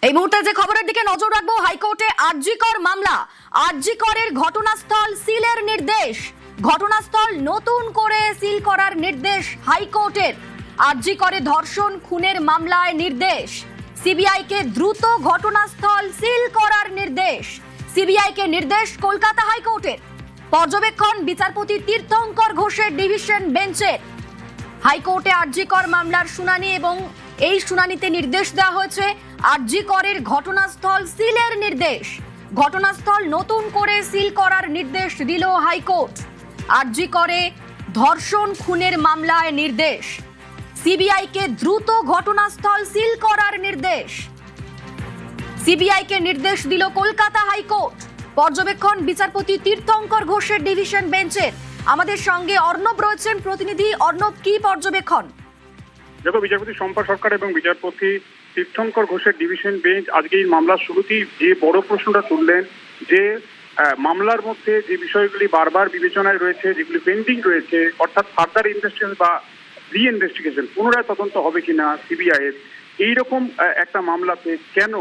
এই মুহূর্তে যে খবরের দিকে নজর রাখবো, হাইকোর্টে আরজিকর মামলা, আরজিকরের ঘটনাস্থল সিলের নির্দেশ, ঘটনাস্থল নতুন করে সিল করার নির্দেশ হাইকোর্টের। আরজিকরে ধর্ষণ খুনের মামলায় নির্দেশ, সিবিআই কে দ্রুত ঘটনাস্থল সিল করার নির্দেশ। সিবিআই কে নির্দেশ কলকাতা হাইকোর্টের। পর্যবেক্ষণ বিচারপতি তীর্থঙ্কর ঘোষের ডিভিশন বেঞ্চের। হাইকোর্টে আরজিকর মামলার শুনানি এবং এই শুনানিতে নির্দেশ দেওয়া হয়েছে আরজিকরের ঘটনাস্থল সিলের নির্দেশ। ঘটনাস্থল নতুন করে সিল করার নির্দেশ দিল হাইকোর্ট। আরজিকরে ধর্ষণ খুনের মামলায় নির্দেশ, সিবিআই কে দ্রুত ঘটনাস্থল সিল করার নির্দেশ। সিবিআই কে নির্দেশ দিল কলকাতা হাইকোর্ট। পর্যবেক্ষণ বিচারপতি তীর্থঙ্কর ঘোষের ডিভিশন বেঞ্চের। আমাদের সঙ্গে অর্ণব রয়েছেন প্রতিনিধি। অর্ণব, কি পর্যবেক্ষণ? দেখো, বিচারপতি শম্পা সরকার এবং বিচারপতি তীর্থঙ্কর ঘোষের ডিভিশন বেঞ্চ আজকে এই মামলার শুরুতেই যে বড় প্রশ্নটা তুললেন, যে মামলার মধ্যে যে বিষয়গুলি বারবার বিবেচনায় রয়েছে, যেগুলি পেন্ডিং রয়েছে, অর্থাৎ ফার্দার ইনভেস্টিগেশন বা রি ইনভেস্টিগেশন, পুনরায় তদন্ত হবে কিনা সিবিআই এর, এইরকম একটা মামলাতে কেন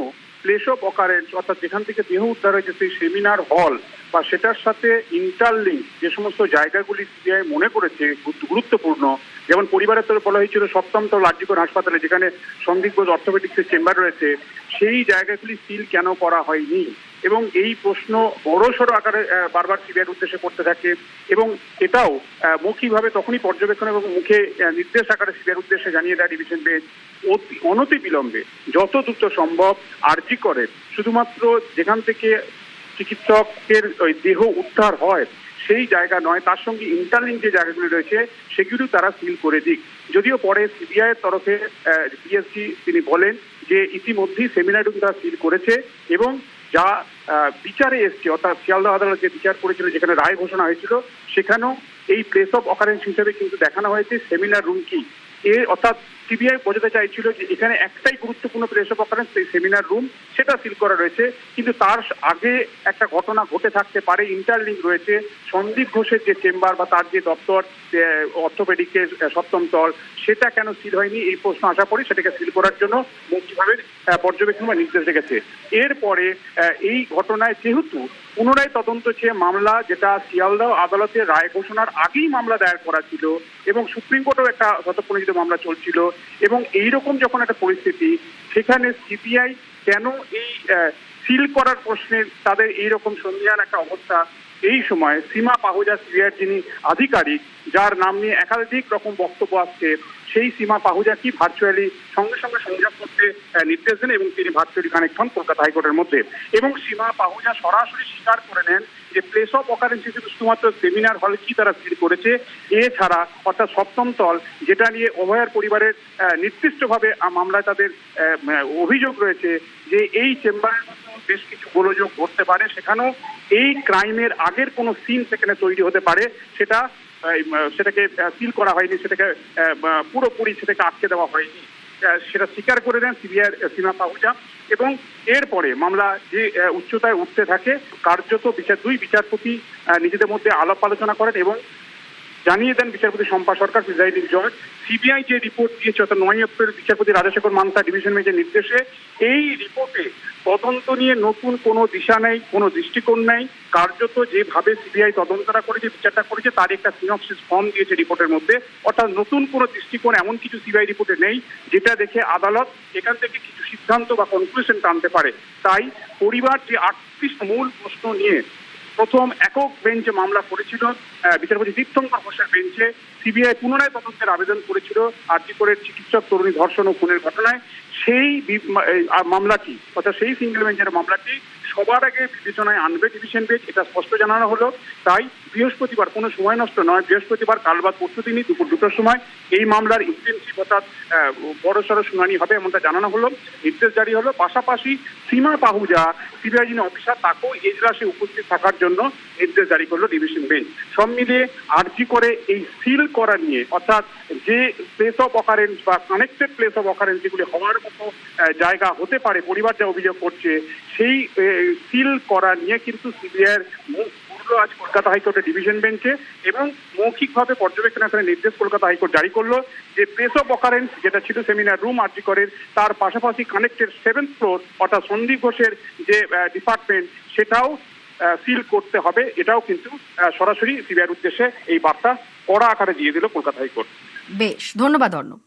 প্লেস অফ অকারেন্স, অর্থাৎ যেখান থেকে দেহ উদ্ধার হয়েছে সেই সেমিনার হল বা সেটার সাথে ইন্টারলিঙ্ক যে সমস্ত জায়গাগুলি সিবিআই মনে করেছে গুরুত্বপূর্ণ, যেমন পরিবারের তরফে বলা হয়েছিল সপ্তম তল আরজিকর হাসপাতালে যেখানে সন্দীপ ঘোষ অর্থোপেডিক্সের চেম্বার রয়েছে, সেই জায়গাগুলি সিল কেন করা হয়নি, এবং এই প্রশ্ন বড়সড় আকারে বারবার সিবিআইয়ের উদ্দেশ্যে করতে থাকে। এবং এটাও মৌখিকভাবে তখনই পর্যবেক্ষণ এবং মুখে নির্দেশ আকারে সিবিআইয়ের উদ্দেশ্যে জানিয়ে দেয় ডিভিশন বেঞ্চ, অনতি বিলম্বে যত দ্রুত সম্ভব আরজিকরের শুধুমাত্র যেখান থেকে চিকিৎসকের ওই দেহ উদ্ধার হয় সেই জায়গা নয়, তার সঙ্গে ইন্টারলিঙ্ক যে জায়গাগুলি রয়েছে সেগুলো তারা সিল করে দিক। যদিও পরে সিবিআই এর তরফে পিএসসি তিনি বলেন যে ইতিমধ্যেই সেমিনার রুম তারা সিল করেছে এবং যা বিচারে এসছে, অর্থাৎ শিয়ালদহ আদালত যে বিচার করেছিল যেখানে রায় ঘোষণা হয়েছিল, সেখানেও এই প্লেস অফ অকারেন্স হিসেবে কিন্তু দেখানো হয়েছে সেমিনার রুম কি। অর্থাৎ সিবিআই বোঝাতে চাইছিল যে এখানে একটাই গুরুত্বপূর্ণ প্লেস অফ অকারেন্স, সেই সেমিনার রুম, সেটা সিল করা রয়েছে, কিন্তু তার আগে একটা ঘটনা ঘটে থাকতে পারে, ইন্টারলিঙ্ক রয়েছে। সন্দীপ ঘোষের যে চেম্বার বা তার যে দপ্তর অর্থোপেডিকের সপ্তম তল, সেটা কেন সিল হয়নি, এই প্রশ্ন আসা পড়ে সেটাকে সিল করার জন্য মৌখিকভাবে পর্যবেক্ষণ বা নির্দেশ রেখেছে। এরপরে এই ঘটনায় যেহেতু পুনরায় তদন্ত চেয়ে মামলা, যেটা শিয়ালদহ আদালতের রায় ঘোষণার আগেই মামলা দায়ের করা ছিল এবং সুপ্রিম কোর্টেও একটা স্বতঃপ্রণোদিত মামলা চলছিল, এবং এইরকম যখন একটা পরিস্থিতি, সেখানে সিবিআই কেন এই সিল করার প্রশ্নে তাদের এইরকম সন্দেহান একটা অবস্থা, এই সময় সীমা পাহুজা সিবিআইয়ের যিনি আধিকারিক, যার নাম নিয়ে একাধিক রকম বক্তব্য আসছে, সেই সীমা পাহুজা কি ভার্চুয়ালি সঙ্গে সঙ্গে সংযোগ করতে নির্দেশ দেন এবং তিনি ভার্চুয়ালি কানেক্ট হন কলকাতা হাইকোর্টের মধ্যে। এবং সীমা পাহুজা সরাসরি স্বীকার করে নেন যে প্লেস অফ অকারেন্স হিসেবে শুধুমাত্র সেমিনার হল কি তারা সিল করেছে, এছাড়া অর্থাৎ সপ্তম তল, যেটা নিয়ে অভয়ার পরিবারের নির্দিষ্টভাবে মামলায় তাদের অভিযোগ রয়েছে যে এই চেম্বারের বেশ কিছু গোলযোগ ঘটতে পারে, সেখানেও এই ক্রাইমের আগের কোনো সিন সেখানে তৈরি হতে পারে, সেটাকে সিল করা হয়নি, সেটাকে পুরোপুরি সেটাকে আটকে দেওয়া হয়নি, সেটা স্বীকার করে দেন সিবিআই সীমা পাহুজা। এবং এরপরে মামলা যে উচ্চতায় উঠতে থাকে, কার্যত দুই বিচারপতি নিজেদের মধ্যে আলাপ আলোচনা করেন এবং জানিয়ে দেন বিচারপতি শম্পা সরকার প্রিজাইডিং জজ, সিবিআই যে রিপোর্ট দিয়েছে অর্থাৎ 9 এপ্রিল বিচারপতি রাজশেখর মান্তা ডিভিশন বেঞ্চের নির্দেশে, এই রিপোর্টে তদন্ত নিয়ে নতুন কোনো দিশা নেই, কোনো দৃষ্টিকোণ নেই। কার্যত যেভাবে সিবিআই তদন্তটা করেছে, বিচারটা করেছে, তার একটা সিনপসিস ফর্ম দিয়েছে রিপোর্টের মধ্যে, অর্থাৎ নতুন কোনো দৃষ্টিকোণ এমন কিছু সিবিআই রিপোর্টে নেই যেটা দেখে আদালত এখান থেকে কিছু সিদ্ধান্ত বা কনক্লুশন টানতে পারে। তাই পরিবার যে 38 মূল প্রশ্ন নিয়ে প্রথম একক বেঞ্চে মামলা করেছিল, বিচারপতি তীর্থঙ্কর ঘোষের বেঞ্চে সিবিআই পুনরায় তদন্তের আবেদন করেছিল আরজিকরের চিকিৎসক তরুণী ধর্ষণ ও খুনের ঘটনায়, সেই মামলাটি অর্থাৎ সেই সিঙ্গেল বেঞ্চের মামলাটি সবার আগে বিবেচনায় আনবে ডিভিশন বেঞ্চ, এটা স্পষ্ট জানানো হলো। তাই বৃহস্পতিবার, কোনো সময় নষ্ট নয়, বৃহস্পতিবার কাল বাদ পরশু দিনই দুপুর 2টার সময় এই মামলার ইন্টেন্সিভ অর্থাৎ বড়সড় শুনানি হবে এমনটা জানানো হলো, নির্দেশ জারি হলো। পাশাপাশি সীমা পাহুজা সিবিআই যিনি অফিসার, তাকেও এজলাসে উপস্থিত থাকার জন্য নির্দেশ জারি করলো ডিভিশন বেঞ্চ। সব মিলিয়ে আরজিকরে এই সিল করা নিয়ে, অর্থাৎ যে প্লেস অফ অকারেন্স বা কানেক্টেড প্লেস অফ অকারেন্স যেগুলি হওয়ার মতো জায়গা হতে পারে, পরিবার যা অভিযোগ করছে, সেই সিল করা নিয়ে কিন্তু সিবিআইয়ের মুখ পূর্ণ উঠলো আজ কলকাতা হাইকোর্টের ডিভিশন বেঞ্চে এবং মৌখিকভাবে পর্যবেক্ষণের নির্দেশ কলকাতা হাইকোর্ট জারি করলো যে প্লেস অফ অকারেন্স যেটা ছিল সেমিনার রুম আরজি করের, তার পাশাপাশি কানেক্টেড 7th ফ্লোর অর্থাৎ সন্দীপ ঘোষের যে ডিপার্টমেন্ট সেটাও সিল করতে হবে। এটাও কিন্তু সরাসরি সিবিআইয়ের উদ্দেশ্যে এই বার্তা কড়া আকারে দিয়ে দিল কলকাতা হাইকোর্ট। বেশ, ধন্যবাদ অর্ণব।